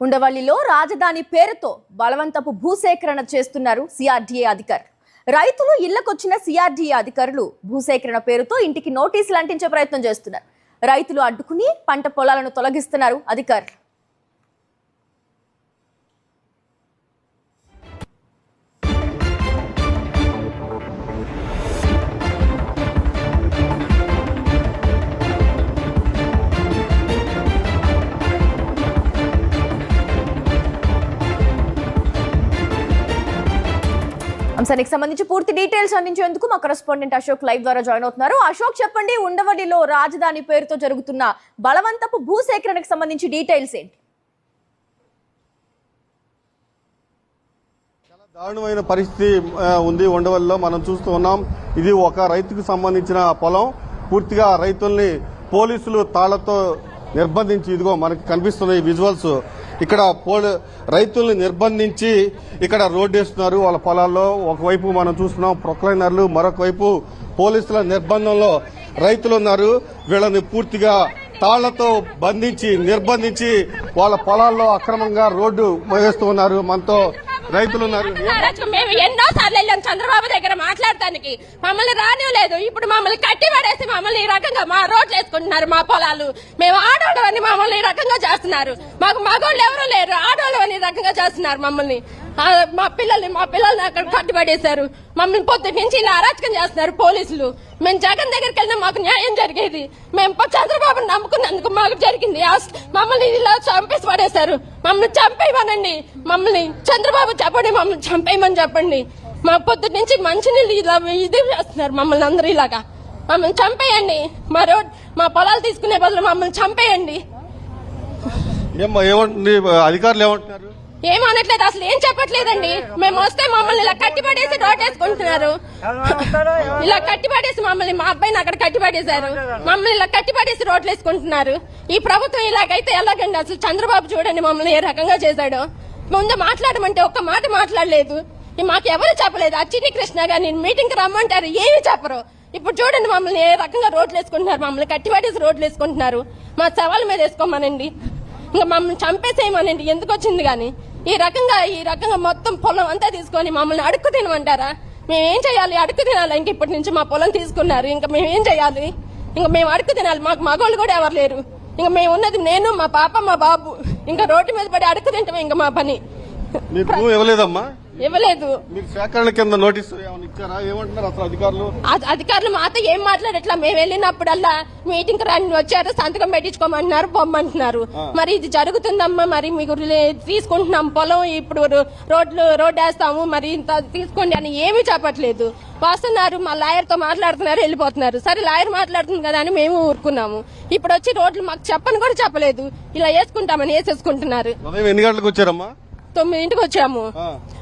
ఉండవల్లిలో రాజధాని పేరుతో బలవంతపు భూసేకరణ చేస్తున్నారు సిఆర్డీఏ అధికారులు. రైతులు ఇళ్లకొచ్చిన సిఆర్డీఏ అధికారులు భూసేకరణ పేరుతో ఇంటికి నోటీసులు అంటించే ప్రయత్నం చేస్తున్నారు. రైతులు అడ్డుకుని పంట పొలాలను తొలగిస్తున్నారు అధికారులు. అంశానికి సంబంధించి పూర్తి డీటెయిల్స్ అందించేందుకు మా కరెస్పాండెంట్ అశోక్ లైవ్ ద్వారా జాయిన్ అవుతున్నారు. అశోక్, చెప్పండి, ఉండవల్లిలో రాజధాని పేరుతో జరుగుతున్న బలవంతపు భూసేకరణకు సంబంధించి డీటెయిల్స్ ఏంటి? చాలా దారుణమైన పరిస్థితి ఉంది ఉండవల్లిలో. మనం చూస్తూ ఉన్నాం, ఇది ఒక రైతుకు సంబంధించిన పొలం. పూర్తిగా రైతుల్ని పోలీసులు తాళ్లతో నిర్బంధించి, ఇదిగో మనకి కనిపిస్తున్న ఈ విజువల్స్, ఇక్కడ రైతుల్ని నిర్బంధించి ఇక్కడ రోడ్డు వేస్తున్నారు వాళ్ళ పొలాల్లో. ఒకవైపు మనం చూస్తున్నాం ప్రొక్లైనర్లు, మరొక వైపు పోలీసుల నిర్బంధంలో రైతులు ఉన్నారు. వీళ్ళని పూర్తిగా తాళ్లతో నిర్బంధించి వాళ్ళ పొలాల్లో అక్రమంగా రోడ్డు వేస్తూ ఉన్నారు. మనతో రైతులు ఉన్నారు. మేము ఎన్నో సార్లు వెళ్ళాం చంద్రబాబు దగ్గర మాట్లాడటానికి, మమ్మల్ని రానివ్వలేదు. ఇప్పుడు మమ్మల్ని కట్టి పడేసి మమ్మల్ని ఈ రకంగా మా రోడ్లు వేసుకుంటున్నారు. మా పొలాలు మేము ఆడోళ్ళు అని మమ్మల్ని ఈ రకంగా చేస్తున్నారు. మాకు మగోళ్ళు ఎవరు లేరు, ఆడోళ్ళు అని ఈ రకంగా చేస్తున్నారు మమ్మల్ని. మా పిల్లల్ని అక్కడ కట్టిపడేశారు. మమ్మల్ని పొద్దుటి నుంచి ఇలా అరాచకం చేస్తున్నారు పోలీసులు. మేము జగన్ దగ్గరికి వెళ్ళినా మాకు న్యాయం జరిగేది. మేము చంద్రబాబుని నమ్ముకున్నందుకు మాకు జరిగింది. మమ్మల్ని ఇలా చంపేసి పడేశారు. మమ్మల్ని చంపేయమనండి, మమ్మల్ని చంద్రబాబు చెప్పండి, మమ్మల్ని చంపేయమని చెప్పండి. మా పొద్దుటి నుంచి మంచినీళ్ళు ఇలా ఇది చేస్తున్నారు మమ్మల్ని అందరూ ఇలాగా. మమ్మల్ని చంపేయండి, మా పొలాలు తీసుకునే బదులు మమ్మల్ని చంపేయండి. అధికారులు ఏమంటున్నారు? ఏమనట్లేదు, అసలు ఏం చెప్పట్లేదండి. మేము వస్తే మమ్మల్ని ఇలా కట్టిపడేసి రోడ్డేసుకుంటున్నారు. ఇలా కట్టిపడేసి మమ్మల్ని, మా అబ్బాయిని అక్కడ కట్టిపడేశారు. మమ్మల్ని ఇలా కట్టిపడేసి రోడ్లు వేసుకుంటున్నారు. ఈ ప్రభుత్వం ఇలాగైతే ఎలాగండి? అసలు చంద్రబాబు చూడండి మమ్మల్ని ఏ రకంగా చేశాడో. ముందు మాట్లాడమంటే ఒక్క మాట మాట్లాడలేదు. మాకు ఎవరు చెప్పలేదు. అచ్చిని కృష్ణ గారిని మీటింగ్ కి రమ్మంటారు, ఏమి చెప్పరు. ఇప్పుడు చూడండి మమ్మల్ని ఏ రకంగా రోడ్లు వేసుకుంటున్నారు. మమ్మల్ని కట్టిపడేసి రోడ్లు వేసుకుంటున్నారు. మా సవాళ్ళ మీద వేసుకోమనండి, ఇంకా మమ్మల్ని చంపేసేయమనండి. ఎందుకు వచ్చింది గాని ఈ రకంగా మొత్తం పొలం అంతా తీసుకొని మమ్మల్ని అడుక్కు తినమంటారా? మేమేం చేయాలి? అడుక్కు తినాలి. ఇంక ఇప్పటి నుంచి మా పొలం తీసుకున్నారు, ఇంకా మేమేం చేయాలి? ఇంకా మేము అడుక్కు తినాలి. మాకు మగోళ్ళు కూడా ఎవరు లేరు. ఇంకా మేము ఉన్నది నేను, మా పాప, మా బాబు. ఇంకా రోడ్డు మీద పడి అడుక్కు తింటాం ఇంకా మా పని. ఇవ్వలేదు. మీరు సేకరణ కింద నోటీసు ఇచ్చారా? ఏమంటున్నారు అసలు అధికారులు? అధికారులు మాతో ఏం మాట్లాడట్లా. మేము వెళ్ళినప్పుడల్లా మీటింగ్ వచ్చారు, సంతకం పెట్టించుకోమంటున్నారు, పొమ్మంటున్నారు. మరి ఇది జరుగుతుందమ్మా, మరి మీకు తీసుకుంటున్నాం పొలం, ఇప్పుడు రోడ్డు వేస్తాము, మరి ఇంత తీసుకోండి అని ఏమీ చెప్పట్లేదు. వస్తున్నారు, మా లాయర్ తో మాట్లాడుతున్నారు, వెళ్ళిపోతున్నారు. సరే లాయర్ మాట్లాడుతుంది కదా అని మేము ఊరుకున్నాము. ఇప్పుడు వచ్చి రోడ్లు మాకు చెప్పని కూడా చెప్పలేదు, ఇలా వేసుకుంటామని వేసేసుకుంటున్నారు. ఎన్ని గంటలకు వచ్చారమ్మా? 9ంటికి వచ్చాము.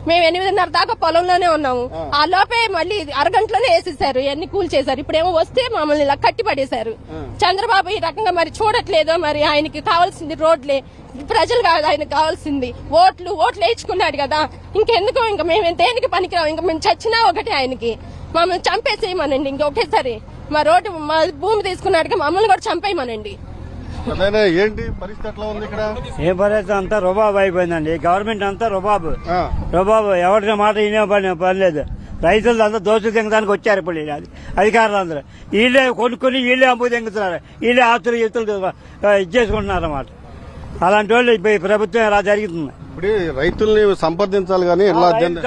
మేము 8:30 దాకా పొలంలోనే ఉన్నాము. ఆ లోపే మళ్ళీ అరగంటలోనే వేసేసారు, ఎన్ని కూల్ చేశారు. ఇప్పుడేమో వస్తే మమ్మల్ని ఇలా కట్టి పడేశారు. చంద్రబాబు ఈ రకంగా మరి చూడట్లేదో, మరి ఆయనకి కావాల్సింది రోడ్లే, ప్రజలు కాదు ఆయనకు కావాల్సింది ఓట్లు వేయించుకున్నాడు కదా. ఇంకెందుకు? ఇంకా మేము దేనికి పనికిరావు. ఇంకా మేము చచ్చినా ఒకటే ఆయనకి. మమ్మల్ని చంపేసేయమనండి ఇంకొకేసారి. మా భూమి తీసుకున్నాడు, మమ్మల్ని కూడా చంపేయమనండి. ఏంటి పరిస్థితి? ఎట్లా ఉంది ఇక్కడ? ఏం పరిస్థితి? అంతా రుబాబు అయిపోయిందండి. గవర్నమెంట్ అంతా రుబాబు. ఎవరి మాట వినే పని లేదు. రైతులు అంతా దోచులు తింగడానికి వచ్చారు ఇప్పుడు అధికారులు అందరూ. వీళ్ళే కొనుక్కుని వీళ్ళే అమ్ము తింగుతున్నారు, వీళ్ళే ఆస్తులు ఇచ్చేసుకుంటున్నారు అన్నమాట. అలాంటి వాళ్ళు ప్రభుత్వం ఎలా జరుగుతుంది? ఇప్పుడు రైతుల్ని సంప్రదించాలి కానీ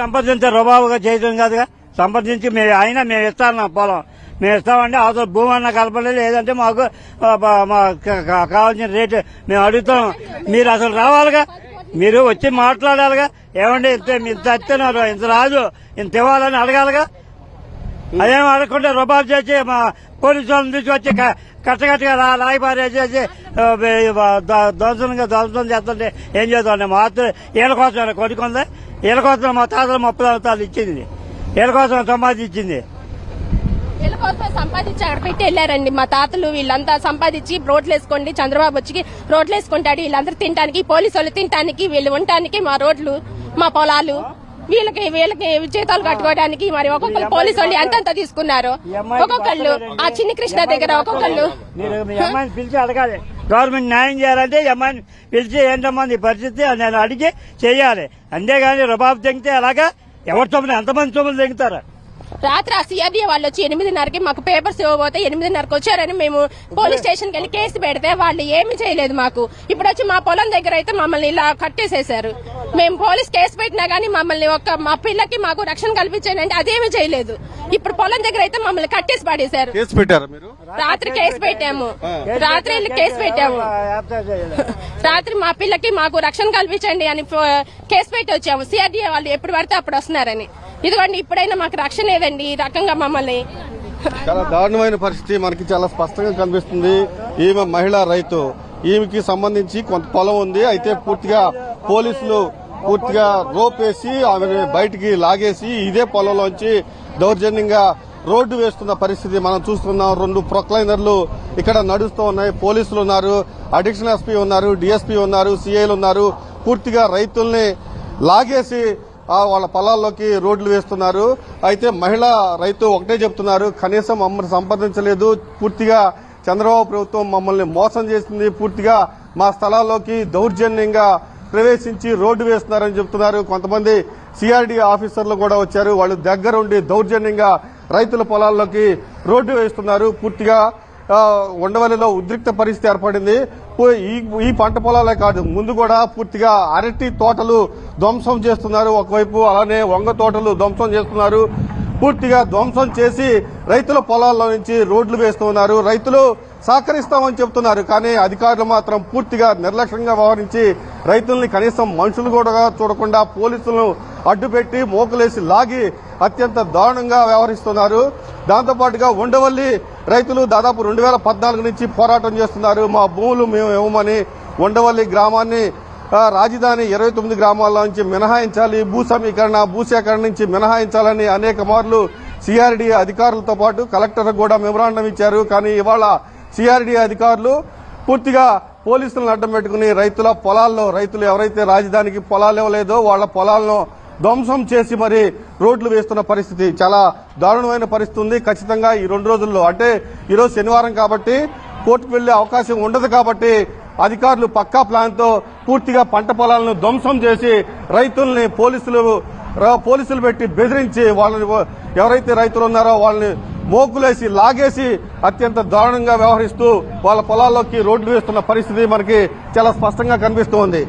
సంప్రదించే రుబాబుగా చేయడం కాదుగా. సంప్రదించి మేము ఇస్తాను పొలం, మేము ఇస్తామంటే అవసరం భూమి అన్న కలపలేదు, లేదంటే మాకు కావాల్సిన రేటు మేము అడుగుతాం. మీరు అసలు రావాలిగా, మీరు వచ్చి మాట్లాడాలిగా. ఏమంటే ఇంత ఇస్తున్నారు, ఇంత రాజు, ఇంత ఇవ్వాలని అడగాలిగా. అదేం అడగకుండా రుబాబు చేసి మా పోలీసు వాళ్ళని తీసుకొచ్చి కట్టగట్టుగా రాయిపారేసేసి ధ్వంసం చేస్తుంటే ఏం చేద్దాం? మా వీళ్ళ కోసం కొడుకుంది, వీళ్ళ కోసం మా తాతలు 30 సంవత్సరాలు ఇచ్చింది, వీళ్ళ కోసం సంపాదించింది. వీళ్ళ కోసం సంపాదించి అక్కడ పెట్టి వెళ్లారండి మా తాతలు. వీళ్ళంతా సంపాదించి రోడ్లు వేసుకోండి, చంద్రబాబు వచ్చి రోడ్లు వేసుకుంటాడు, వీళ్ళందరూ తినడానికి, పోలీసు వాళ్ళు తినడానికి, వీళ్ళు ఉండటానికి మా రోడ్లు, మా పొలాలు. వీళ్ళకి జీతాలు కట్టుకోవడానికి మరి ఒక్కొక్కరు పోలీసు వాళ్ళు ఎంతంత తీసుకున్నారు. ఒక్కొక్కళ్ళు ఆ చిన్ని కృష్ణ దగ్గర ఒక్కొక్కళ్ళు మీరు మీ అమ్మాయిని పిలిచి అడగాలి. గవర్నమెంట్ న్యాయం చేయాలంటే ఈ అమ్మాయిని పిలిచి ఏంటమ్మంది పరిస్థితి నేను అడిగి చేయాలి. అంతేగాని రుబాబు తెగితే అలాగా ఎవరి చొప్పున ఎంతమంది చొప్పున తెగుతారా? రాత్రి ఆ సిఆర్డీ వాళ్ళు వచ్చి 8:30కి మాకు పేపర్స్ ఇవ్వబోతే 8:30కి వచ్చారని మేము పోలీస్ స్టేషన్కి వెళ్ళి కేసు పెడితే వాళ్ళు ఏమీ చేయలేదు మాకు. ఇప్పుడు వచ్చి మా పొలం దగ్గర అయితే మమ్మల్ని ఇలా కట్టేసేశారు. మేము పోలీస్ కేసు పెట్టినా గానీ మమ్మల్ని మా పిల్లకి మాకు రక్షణ కల్పించండి అంటే అదేమీ చేయలేదు. ఇప్పుడు పొలం దగ్గర అయితే మమ్మల్ని కట్టేసి పడేశారు. కేసు పెట్టారా మీరు? రాత్రి కేసు పెట్టాము. రాత్రి వెళ్ళి కేసు పెట్టాము. రాత్రి మా పిల్లకి మాకు రక్షణ కల్పించండి అని కేసు పెట్టి వచ్చాము. సిఆర్డీ వాళ్ళు ఎప్పుడు పడితే అప్పుడు వస్తున్నారని. ఇదిగోండి ఇప్పుడైనా మాకు రక్షణ లేదండి. ఈ రకంగా మమ్మల్ని చాలా దారుణమైన పరిస్థితి మనకి చాలా స్పష్టంగా కనిపిస్తుంది. ఈమె మహిళా రైతు, ఈమెకి సంబంధించి కొంత పొలం ఉంది. అయితే పూర్తిగా పోలీసులు రోప్ వేసి ఆమెను బయటికి లాగేసి ఇదే పొలంలోంచి దౌర్జన్యంగా రోడ్డు వేస్తున్న పరిస్థితి మనం చూస్తున్నాం. 2 ప్రొక్లైనర్లు ఇక్కడ నడుస్తూ ఉన్నాయి. పోలీసులు ఉన్నారు, అడిషనల్ ఎస్పీ ఉన్నారు, డీఎస్పీ ఉన్నారు, సిఐలు ఉన్నారు. పూర్తిగా రైతుల్ని లాగేసి వాళ్ళ పొలాల్లోకి రోడ్లు వేస్తున్నారు. అయితే మహిళా రైతు ఒకటే చెప్తున్నారు, కనీసం మమ్మల్ని సంప్రదించలేదు. పూర్తిగా చంద్రబాబు ప్రభుత్వం మమ్మల్ని మోసం చేసింది. పూర్తిగా మా స్థలాల్లోకి దౌర్జన్యంగా ప్రవేశించి రోడ్డు వేస్తున్నారని చెప్తున్నారు. కొంతమంది సిఆర్డీ ఆఫీసర్లు కూడా వచ్చారు. వాళ్ళు దగ్గరుండి దౌర్జన్యంగా రైతుల పొలాల్లోకి రోడ్డు వేస్తున్నారు. పూర్తిగా ఉండవల్లిలో ఉద్రిక్త పరిస్థితి ఏర్పడింది. ఈ పంట పొలాలే కాదు, ముందు కూడా పూర్తిగా అరటి తోటలు ధ్వంసం చేస్తున్నారు. ఒకవైపు అలానే వంగ తోటలు ధ్వంసం చేస్తున్నారు. పూర్తిగా ధ్వంసం చేసి రైతుల పొలాల్లో నుంచి రోడ్లు వేస్తున్నారు. రైతులు సహకరిస్తామని చెప్తున్నారు, కానీ అధికారులు మాత్రం పూర్తిగా నిర్లక్ష్యంగా వ్యవహరించి రైతుల్ని కనీసం మనుషులు కూడా చూడకుండా పోలీసులను అడ్డుపెట్టి మోకులేసి లాగి అత్యంత దారుణంగా వ్యవహరిస్తున్నారు. దాంతోపాటుగా ఉండవల్లి రైతులు దాదాపు 2014 నుంచి పోరాటం చేస్తున్నారు. మా భూములు మేము ఇవ్వమని ఉండవల్లి గ్రామాన్ని రాజధాని 29 గ్రామాల నుంచి మినహాయించాలి, భూసేకరణ నుంచి మినహాయించాలని అనేక మార్లు సిఆర్డీ అధికారులతో పాటు కలెక్టర్ కూడా మెమరాండం ఇచ్చారు. కానీ ఇవాళ సిఆర్డీ అధికారులు పూర్తిగా పోలీసులను అడ్డం పెట్టుకుని రైతుల పొలాల్లో, రైతులు ఎవరైతే రాజధానికి పొలాలు ఇవ్వలేదో వాళ్ళ పొలాలను ధ్వంసం చేసి మరి రోడ్లు వేస్తున్న పరిస్థితి చాలా దారుణమైన పరిస్థితి ఉంది. ఖచ్చితంగా ఈ 2 రోజుల్లో, అంటే ఈరోజు శనివారం కాబట్టి కోర్టుకు వెళ్లే అవకాశం ఉండదు కాబట్టి అధికారులు పక్కా ప్లాన్ తో పూర్తిగా పంట పొలాలను ధ్వంసం చేసి రైతుల్ని పోలీసులు పెట్టి బెదిరించి వాళ్ళని ఎవరైతే రైతులు ఉన్నారో వాళ్ళని మోకులేసి లాగేసి అత్యంత దారుణంగా వ్యవహరిస్తూ వాళ్ళ పొలాల్లోకి రోడ్లు వేస్తున్న పరిస్థితి మనకి చాలా స్పష్టంగా కనిపిస్తోంది.